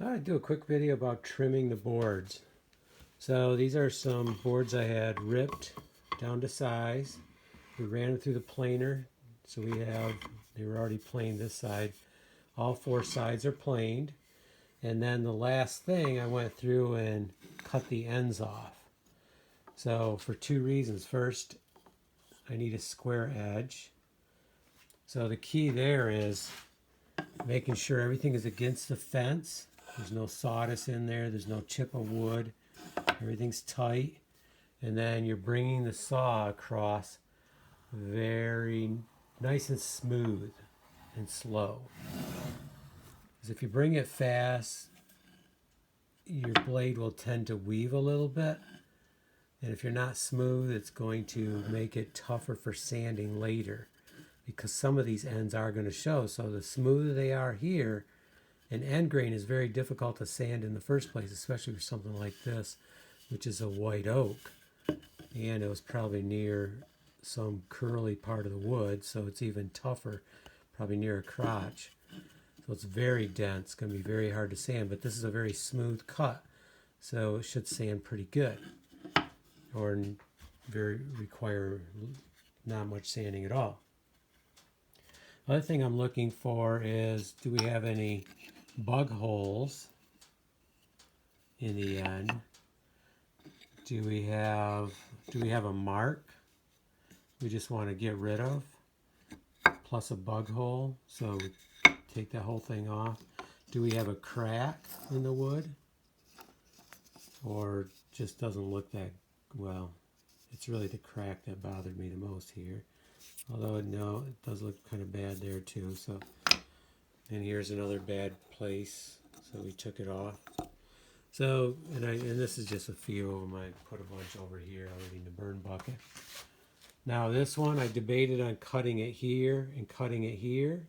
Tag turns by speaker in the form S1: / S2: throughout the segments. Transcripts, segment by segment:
S1: Thought I'd do a quick video about trimming the boards. So these are some boards I had ripped down to size. We ran them through the planer. So they were already planed this side. All four sides are planed. And then the last thing I went through and cut the ends off. So for two reasons. First, I need a square edge. So the key there is making sure everything is against the fence. There's no sawdust in there. There's no chip of wood. Everything's tight. And then you're bringing the saw across very nice and smooth and slow. Because if you bring it fast, your blade will tend to weave a little bit. And if you're not smooth, it's going to make it tougher for sanding later, because some of these ends are going to show. So the smoother they are here, an end grain is very difficult to sand in the first place, especially for something like this, which is a white oak. And it was probably near some curly part of the wood, so it's even tougher, probably near a crotch. So it's very dense, it's going to be very hard to sand, but this is a very smooth cut, so it should sand pretty good, or require not much sanding at all. Other thing I'm looking for is, do we have any bug holes in the end? Do we have a mark we just want to get rid of, plus a bug hole? So take that whole thing off. Do we have a crack in the wood, or just doesn't look that well? It's really the crack that bothered me the most here. Although no, it does look kind of bad there too. So, and here's another bad place. So we took it off. So, and this is just a few of them. I put a bunch over here already in the burn bucket. Now this one, I debated on cutting it here and cutting it here.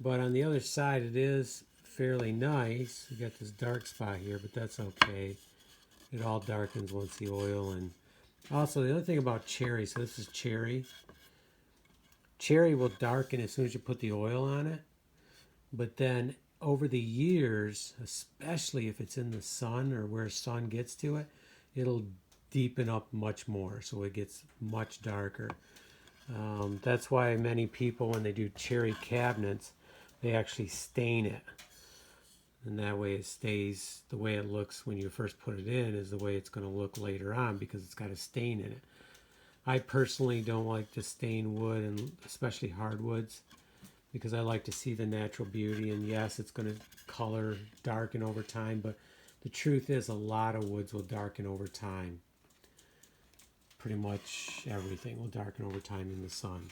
S1: But on the other side, it is fairly nice. You got this dark spot here, but that's okay. It all darkens once the oil. And also the other thing about cherry, so this is cherry. Cherry will darken as soon as you put the oil on it. But then over the years, especially if it's in the sun or where sun gets to it, it'll deepen up much more, so it gets much darker. That's why many people, when they do cherry cabinets, they actually stain it. And that way it stays the way it looks when you first put it in is the way it's going to look later on, because it's got a stain in it. I personally don't like to stain wood, and especially hardwoods, because I like to see the natural beauty. And yes, it's going to color darken over time, but the truth is a lot of woods will darken over time. Pretty much everything will darken over time in the sun.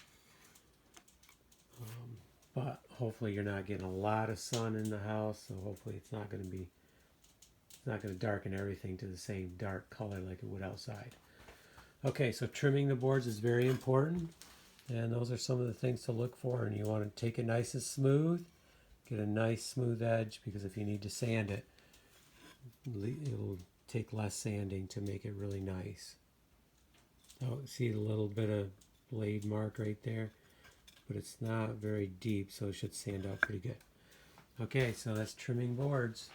S1: But hopefully you're not getting a lot of sun in the house, so hopefully it's not going to darken everything to the same dark color like it would outside. Okay, so trimming the boards is very important. And those are some of the things to look for. And you want to take it nice and smooth. Get a nice smooth edge, because if you need to sand it, it'll take less sanding to make it really nice. Oh, see a little bit of blade mark right there? But it's not very deep, so it should sand out pretty good. Okay, so that's trimming boards.